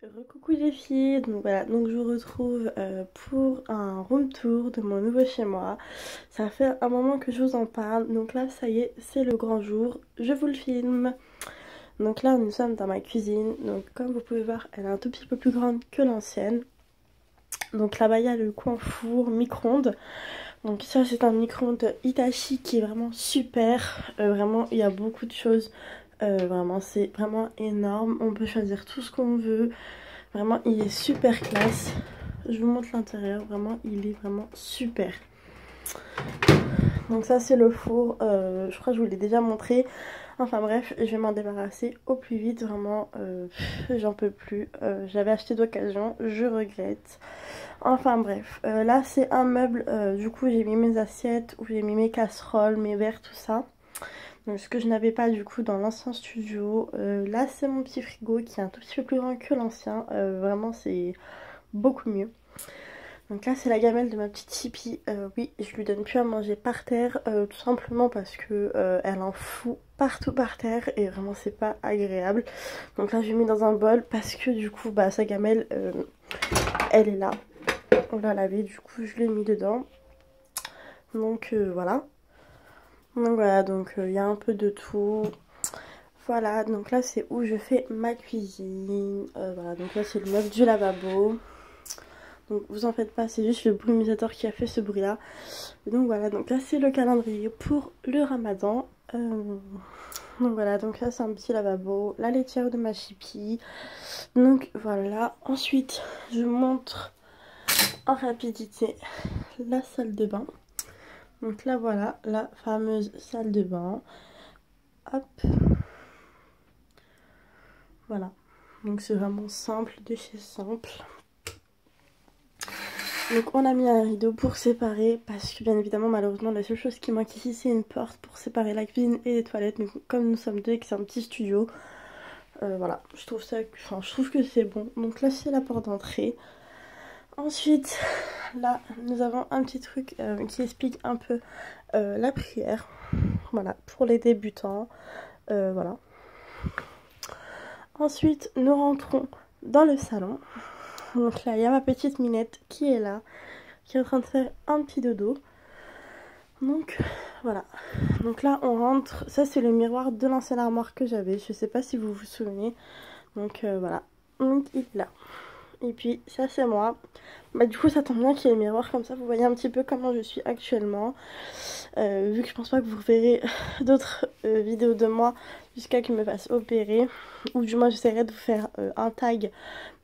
Recoucou les filles, donc voilà, donc je vous retrouve pour un room tour de mon nouveau chez moi. Ça fait un moment que je vous en parle, donc là ça y est, c'est le grand jour, je vous le filme. Donc là nous sommes dans ma cuisine, donc comme vous pouvez voir elle est un tout petit peu plus grande que l'ancienne. Donc là-bas il y a le coin four, micro-ondes. Donc ça c'est un micro-ondes Hitachi qui est vraiment super, vraiment il y a beaucoup de choses. Vraiment c'est vraiment énorme, on peut choisir tout ce qu'on veut. Vraiment, il est super classe. Je vous montre l'intérieur. Vraiment, il est vraiment super. Donc ça, c'est le four. Je crois que je vous l'ai déjà montré. Enfin bref, je vais m'en débarrasser au plus vite. Vraiment, j'en peux plus. J'avais acheté d'occasion. Je regrette. Enfin bref. Là, c'est un meuble. Du coup, j'ai mis mes assiettes. Où j'ai mis mes casseroles, mes verres, tout ça. Donc, ce que je n'avais pas du coup dans l'ancien studio. Là c'est mon petit frigo qui est un tout petit peu plus grand que l'ancien. Vraiment c'est beaucoup mieux. Donc là c'est la gamelle de ma petite Chippy. Oui, je lui donne plus à manger par terre. Tout simplement parce que elle en fout partout par terre. Et vraiment c'est pas agréable. Donc là je l'ai mis dans un bol parce que du coup bah sa gamelle elle est là. On l'a lavée, du coup je l'ai mis dedans. Donc voilà. Donc voilà, donc il y a un peu de tout. Voilà, donc là c'est où je fais ma cuisine. Voilà, donc là c'est le meuble du lavabo. Donc vous en faites pas, c'est juste le brumisateur qui a fait ce bruit là. Donc voilà, donc là c'est le calendrier pour le ramadan. Donc voilà, donc là c'est un petit lavabo, la laitière de ma Chippy. Donc voilà, ensuite je montre en rapidité la salle de bain. Donc là voilà, la fameuse salle de bain. Hop. Voilà. Donc c'est vraiment simple de chez simple. Donc on a mis un rideau pour séparer parce que bien évidemment malheureusement la seule chose qui manque ici c'est une porte pour séparer la cuisine et les toilettes. Mais comme nous sommes deux et que c'est un petit studio, voilà, je trouve ça, enfin je trouve que c'est bon. Donc là c'est la porte d'entrée. Ensuite là nous avons un petit truc qui explique un peu la prière. Voilà, pour les débutants. Voilà. Ensuite nous rentrons dans le salon. Donc là il y a ma petite Minette qui est là, qui est en train de faire un petit dodo. Donc voilà, donc là on rentre, ça c'est le miroir de l'ancienne armoire que j'avais, je sais pas si vous vous souvenez. Donc voilà, donc il est là. Et puis ça c'est moi. Bah du coup ça tombe bien qu'il y ait le miroir, comme ça vous voyez un petit peu comment je suis actuellement. Vu que je pense pas que vous verrez d'autres vidéos de moi jusqu'à qu'il me fasse opérer. Ou du moins j'essaierai de vous faire un tag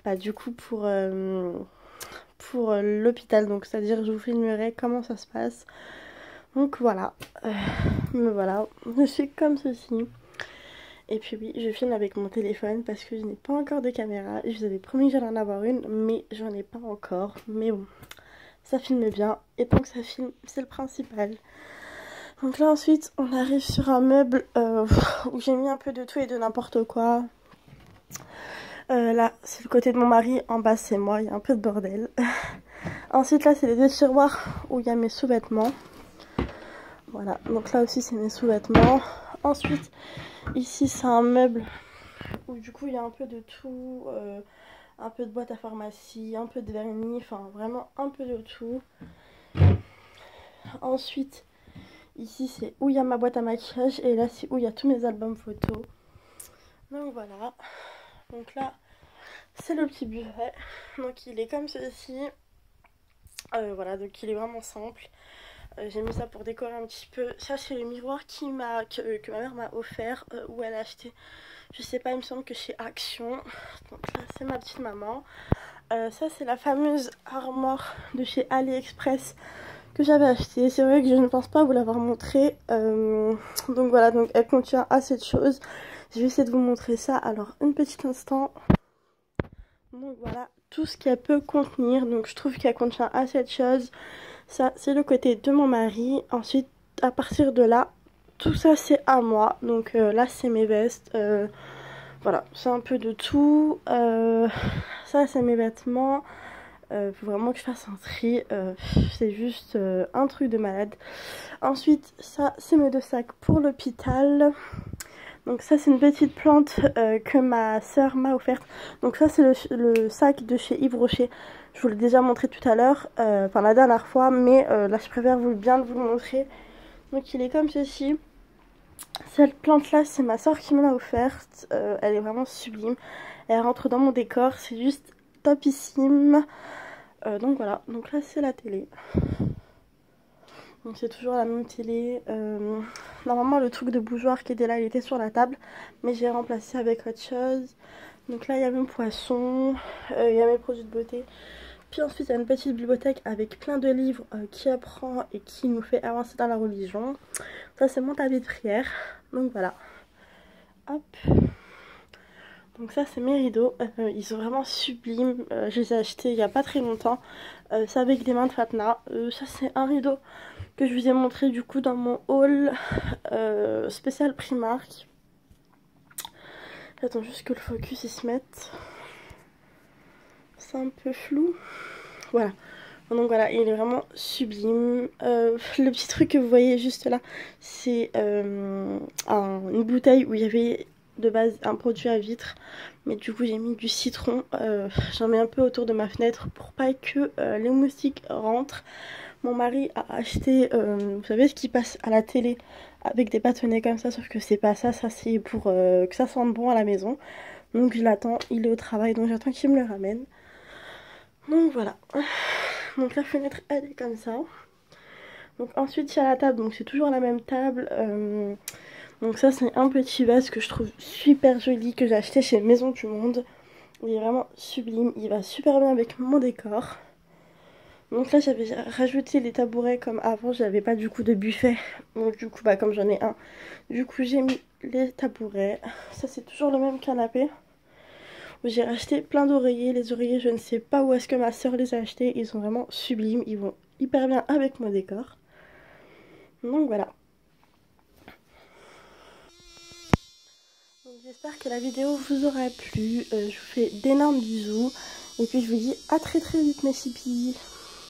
bah, du coup pour l'hôpital. Donc c'est à dire je vous filmerai comment ça se passe. Donc voilà, me voilà, je suis comme ceci. Et puis oui, je filme avec mon téléphone parce que je n'ai pas encore de caméra. Je vous avais promis que j'allais en avoir une, mais j'en ai pas encore. Mais bon, ça filme bien. Et tant que ça filme, c'est le principal. Donc là ensuite, on arrive sur un meuble où j'ai mis un peu de tout et de n'importe quoi. Là, c'est le côté de mon mari. En bas, c'est moi. Il y a un peu de bordel. Ensuite, là, c'est les deux tiroirs où il y a mes sous-vêtements. Voilà, donc là aussi c'est mes sous-vêtements. Ensuite, ici c'est un meuble où du coup il y a un peu de tout. Un peu de boîte à pharmacie, un peu de vernis, enfin vraiment un peu de tout. Ensuite, ici c'est où il y a ma boîte à maquillage et là c'est où il y a tous mes albums photos. Donc voilà. Donc là, c'est le petit buffet. Donc il est comme ceci. Voilà, donc il est vraiment simple. J'ai mis ça pour décorer un petit peu. Ça c'est le miroir que ma mère m'a offert, où elle a acheté, je sais pas, il me semble que chez Action. Donc là c'est ma petite maman. Ça c'est la fameuse armoire de chez AliExpress que j'avais acheté. C'est vrai que je ne pense pas vous l'avoir montré. Donc voilà, donc elle contient assez de choses. Je vais essayer de vous montrer ça. Alors un petit instant. Donc voilà tout ce qu'elle peut contenir. Donc je trouve qu'elle contient assez de choses. Ça c'est le côté de mon mari. Ensuite à partir de là tout ça c'est à moi. Donc là c'est mes vestes. Voilà, c'est un peu de tout. Ça c'est mes vêtements. Faut vraiment que je fasse un tri. C'est juste un truc de malade. Ensuite ça c'est mes deux sacs pour l'hôpital. Donc ça c'est une petite plante que ma soeur m'a offerte. Donc ça c'est le sac de chez Yves Rocher. Je vous l'ai déjà montré tout à l'heure, enfin la dernière fois, mais là je préfère bien vous le montrer. Donc il est comme ceci. Cette plante là c'est ma soeur qui me l'a offerte. Elle est vraiment sublime. Elle rentre dans mon décor, c'est juste topissime. Donc voilà, donc là c'est la télé. Donc c'est toujours la même télé. Normalement le truc de bougeoir qui était là, il était sur la table, mais j'ai remplacé avec autre chose. Donc là il y a mes poissons, il y a mes produits de beauté. Puis ensuite il y a une petite bibliothèque avec plein de livres qui apprend et qui nous fait avancer dans la religion. Ça c'est mon tapis de prière. Donc voilà. Hop. Donc ça c'est mes rideaux, ils sont vraiment sublimes, je les ai achetés il n'y a pas très longtemps, c'est avec des mains de Fatna. Ça c'est un rideau que je vous ai montré du coup dans mon haul spécial Primark. J'attends juste que le focus il se mette, c'est un peu flou, voilà. Donc voilà, il est vraiment sublime. Le petit truc que vous voyez juste là, c'est une bouteille où il y avait de base un produit à vitre, mais du coup j'ai mis du citron. J'en mets un peu autour de ma fenêtre pour pas que les moustiques rentrent. Mon mari a acheté, vous savez ce qui passe à la télé avec des bâtonnets comme ça, sauf que c'est pas ça, ça c'est pour que ça sente bon à la maison. Donc je l'attends, il est au travail, donc j'attends qu'il me le ramène. Donc voilà. Donc la fenêtre elle est comme ça. Donc ensuite il y a la table, donc c'est toujours la même table. Donc ça c'est un petit vase que je trouve super joli, que j'ai acheté chez Maison du Monde. Il est vraiment sublime, il va super bien avec mon décor. Donc là j'avais rajouté les tabourets comme avant, j'avais pas du coup de buffet. Donc du coup bah comme j'en ai un, du coup j'ai mis les tabourets. Ça c'est toujours le même canapé. J'ai racheté plein d'oreillers. Les oreillers je ne sais pas où est-ce que ma soeur les a achetés. Ils sont vraiment sublimes, ils vont hyper bien avec mon décor. Donc voilà. J'espère que la vidéo vous aura plu. Je vous fais d'énormes bisous. Et puis je vous dis à très vite mes chippies.